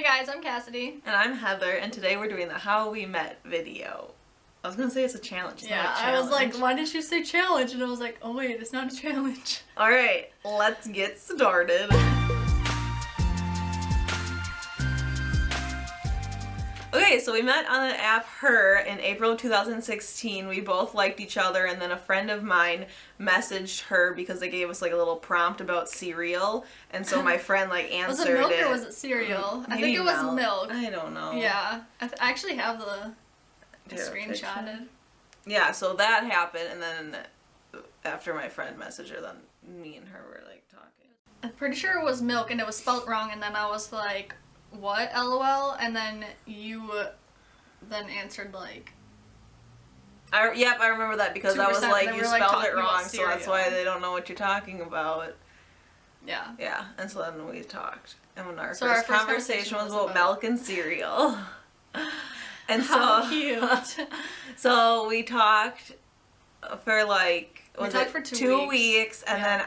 guys, I'm Cassidy. And I'm Heather, and today we're doing the How We Met video. I was gonna say it's a challenge. It's not a challenge. I was like, why did you say challenge? And I was like, oh wait, it's not a challenge. Alright, let's get started. Okay, so we met on the app Her in April of 2016. We both liked each other, and then a friend of mine messaged her because they gave us like a little prompt about cereal, and so my friend like answered it. Was it milk or was it cereal? I think it was milk. I don't know. Yeah, I actually have the screenshotted. Yeah, so that happened, and then after my friend messaged her, then me and her were like talking. I'm pretty sure it was milk, and it was spelt wrong, and then I was like, what, LOL? And then you then answered like... Yep, I remember that because I was like, you spelled it wrong, so that's why they don't know what you're talking about. Yeah. Yeah, and so then we talked. And when our first conversation was about milk and cereal. And so... How cute. So we talked for like... for 2 weeks, and then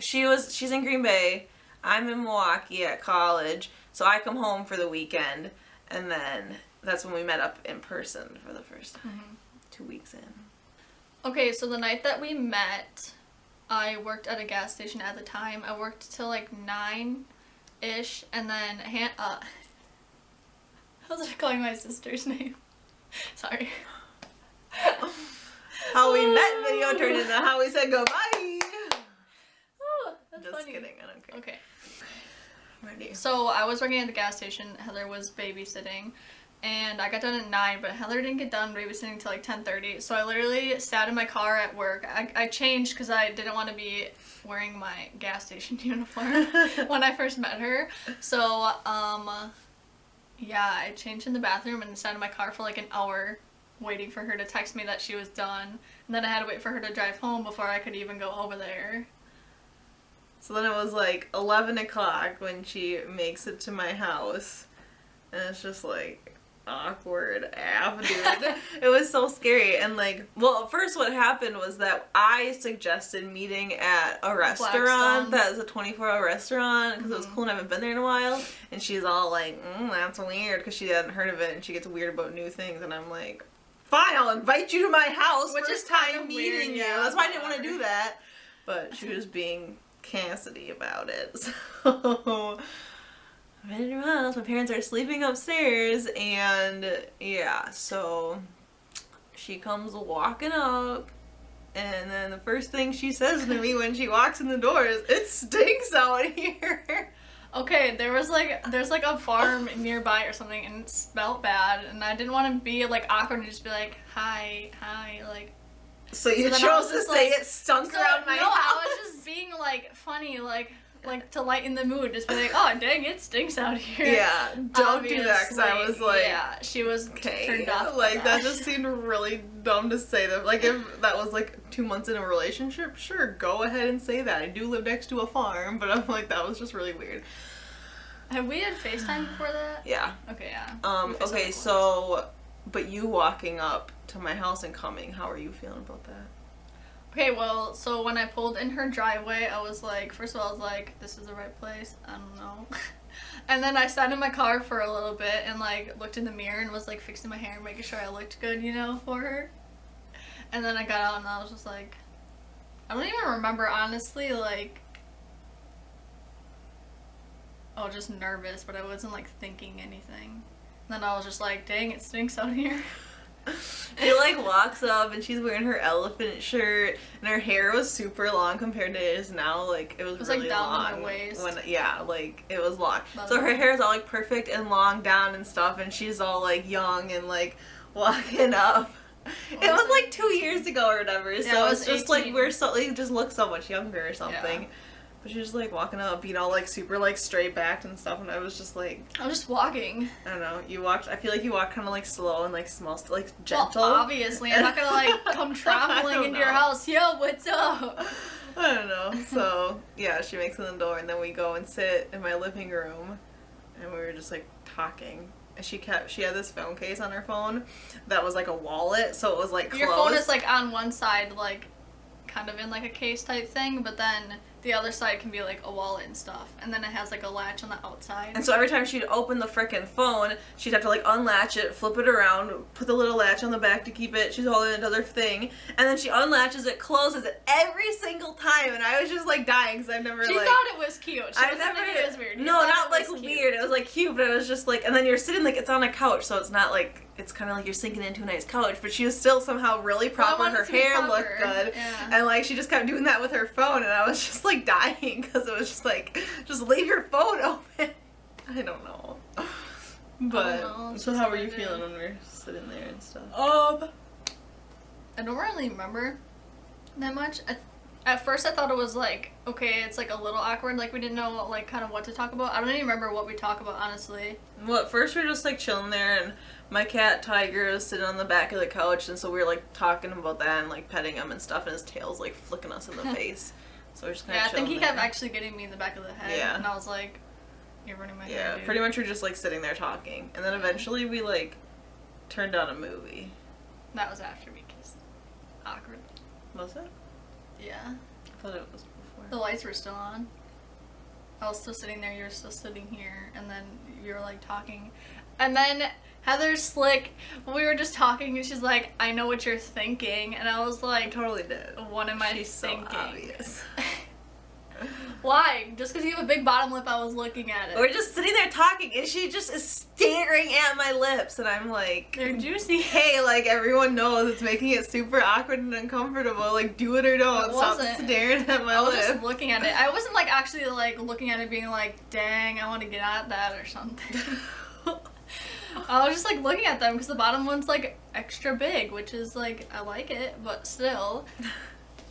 she's in Green Bay, I'm in Milwaukee at college, so I come home for the weekend, and then that's when we met up in person for the first time, 2 weeks in. Okay, so the night that we met, I worked at a gas station at the time. I worked till like 9-ish, and then, I was calling my sister's name. Sorry. How we met video turned into how we said goodbye. Oh, that's Just funny. kidding, I don't care. Okay. Ready. So I was working at the gas station, Heather was babysitting, and I got done at 9, but Heather didn't get done babysitting until like 10:30, so I literally sat in my car at work. I changed because I didn't want to be wearing my gas station uniform when I first met her, so yeah, I changed in the bathroom and sat in my car for like an hour waiting for her to text me that she was done, and then I had to wait for her to drive home before I could even go over there. So then it was like 11 o'clock when she makes it to my house, and it's just like awkward dude. It was so scary, and like, well, first what happened was that I suggested meeting at a restaurant that is a 24-hour restaurant because it was cool and I haven't been there in a while, and she's all like, that's weird, because she hadn't heard of it, and she gets weird about new things, and I'm like, fine, I'll invite you to my house, which first is kind time of meeting weird, you. yeah, That's why I didn't want to do that, but she was being Cassidy about it. So I'm in her house, my parents are sleeping upstairs, and yeah, so she comes walking up, and then the first thing she says to me when she walks in the door is, "It stinks out here." Okay, there's like a farm nearby or something, and it smelled bad, and I didn't want to be like awkward and just be like, hi, like. So you chose to say it stunk around my house? No, I was just being like funny, like to lighten the mood, just be like, oh dang, it stinks out here. Yeah, don't do that, because I was like, yeah, she was turned off. Like that just seemed really dumb to say that. Like if that was like 2 months in a relationship, sure, go ahead and say that. I do live next to a farm, but I'm like, that was just really weird. Have we had FaceTime before that? Yeah. Okay, yeah. Okay, so, but you walking up to my house and coming, how are you feeling about that? Okay, well, so when I pulled in her driveway, I was like, first of all, I was like, this is the right place? I don't know. And then I sat in my car for a little bit and like looked in the mirror and was like fixing my hair, making sure I looked good, you know, for her. And then I got out and I was just like, I don't even remember, honestly, like, I was just nervous, but I wasn't like thinking anything. And then I was just like, dang, it stinks out here. She like walks up and she's wearing her elephant shirt, and her hair was super long compared to it is now. Like it was really like down long to my waist. Like it was long. So her hair is all like perfect and long down and stuff, and she's all like young and like walking up. It was like 2 years ago or whatever. Yeah, so it's just 18. Like we're so like just look so much younger or something. Yeah. But she was just like walking up, being all like super like straight backed and stuff, and I was just like, I was just walking. I don't know. You walked. I feel like you walked kind of like slow and like small, like gentle. Well, obviously, I'm not gonna like come traveling into your house. Yo, what's up? I don't know. So yeah, she makes it in the door, and then we go and sit in my living room, and we were just like talking. And she had this phone case on her phone that was like a wallet, so it was like closed. Your phone is like on one side, like kind of in like a case type thing, but then the other side can be like a wallet and stuff, and then it has like a latch on the outside. And so every time she'd open the frickin' phone, she'd have to like unlatch it, flip it around, put the little latch on the back to keep it. She's holding another thing, and then she unlatches it, closes it every single time, and I was just like dying because I've never She like. thought it was cute. She I've never. it was weird. You No, thought not it like was cute. weird. It was like cute, but it was just like, and then you're sitting like it's on a couch, so it's not like it's kind of like you're sinking into a nice couch, but she was still somehow really proper. wanted Her it to be hair proper. looked good, Yeah. and like she just kept doing that with her phone, and I was just like dying because it was just like, just leave your phone open. I don't know. But know, it's so just how what were I you do. feeling when we were sitting there and stuff? I don't really remember that much. At first I thought it was like, okay, it's like a little awkward, like we didn't know like kind of what to talk about. I don't even remember what we talk about, honestly. Well, at first we were just like chilling there, and my cat Tiger was sitting on the back of the couch, and so we were like talking about that and like petting him and stuff, and his tail's like flicking us in the face. So we're just kind of Yeah, I think he there. kept actually getting me in the back of the head, Yeah. and I was like, you're running my hair, Yeah, dude. pretty much we're just like sitting there talking, and then eventually we like turned on a movie. That was after we kissed. Awkward. Was it? Yeah. I thought it was before. The lights were still on. I was still sitting there, you were still sitting here, and then you were like talking. And then Heather's slick, we were just talking, and she's like, I know what you're thinking. And I was I like, totally did. what am I She's so thinking? obvious. Why? Just because you have a big bottom lip, I was looking at it. We're just sitting there talking, and she just is staring at my lips, and I'm like, They're juicy. hey, like, everyone knows it's making it super awkward and uncomfortable. Like, do it or don't. It Stop wasn't. staring at my I was lips. just looking at it. I wasn't like actually like looking at it being like, dang, I want to get at that or something. I was just like looking at them because the bottom one's like extra big, which is like, I like it, but still.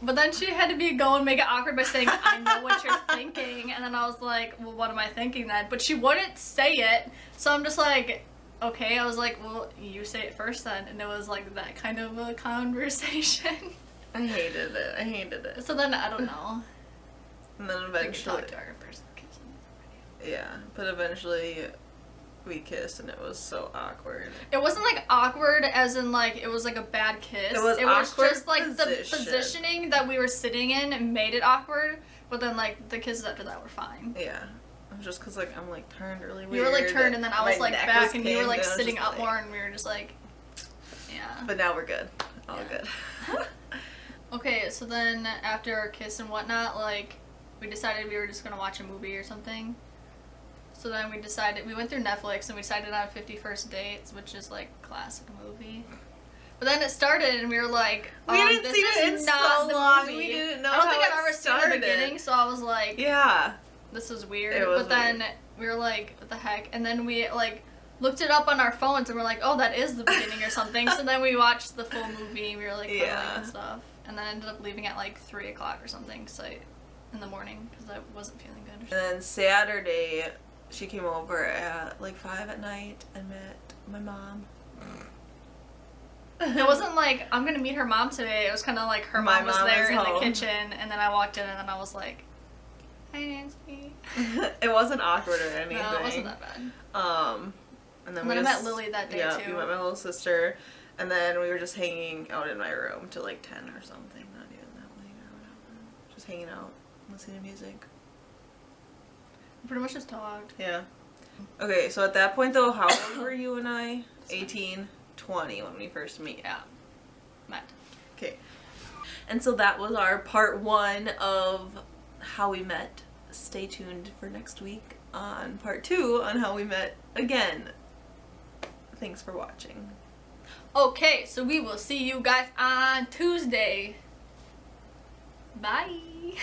But then she had to go and make it awkward by saying, I know what you're thinking. And then I was like, well, what am I thinking then? But she wouldn't say it. So I'm just like, okay. I was like, well, you say it first then. And it was like that kind of a conversation. I hated it. I hated it. So then I don't know. And then We could eventually, talk to our first kiss. yeah, but eventually we kissed, and it was so awkward. It wasn't like awkward as in like it was like a bad kiss. It was awkward just like the position. positioning that we were sitting in and made it awkward. But then like the kisses after that were fine. Yeah. Just because, like, I'm, like, turned really weird. You were like turned and then I was My like neck back was and you were like kinked, and I was sitting just up like- more and we were just like, yeah. But now we're good. All Yeah. good. Okay, so then after our kiss and whatnot, like we decided we were just gonna watch a movie or something. So then we went through Netflix and we decided on 50 First Dates, which is like classic movie. But then it started and we were like, We didn't this see it is in not so the long. movie. We didn't know I don't how think I've it ever seen started. the beginning, so I was like, Yeah. this is weird. It was but then weird. we were like, what the heck? And then we like looked it up on our phones and we're like, oh, that is the beginning or something. So then we watched the full movie. We were like, cuddling Yeah. and stuff. And then ended up leaving at like 3 o'clock or something, in the morning, because I wasn't feeling good. And then Saturday, she came over at like 5 at night and met my mom. It wasn't like, I'm gonna meet her mom today. It was kind of like her My mom was mom there is in the home. kitchen, and then I walked in, and then I was like, hi, Nancy. It wasn't awkward or anything. No, it wasn't that bad. And then And we then I just, met Lily that day, yeah, too. we met my little sister, and then we were just hanging out in my room till like 10 or something. Not even that late or whatever. Just hanging out, listening to music. We pretty much just talked. Yeah. Okay, so at that point though, how old were you and I? 18, 20 when we first meet. Yeah. Met. Okay. And so that was our part 1 of how we met. Stay tuned for next week on part 2 on how we met again. Thanks for watching. Okay, so we will see you guys on Tuesday. Bye.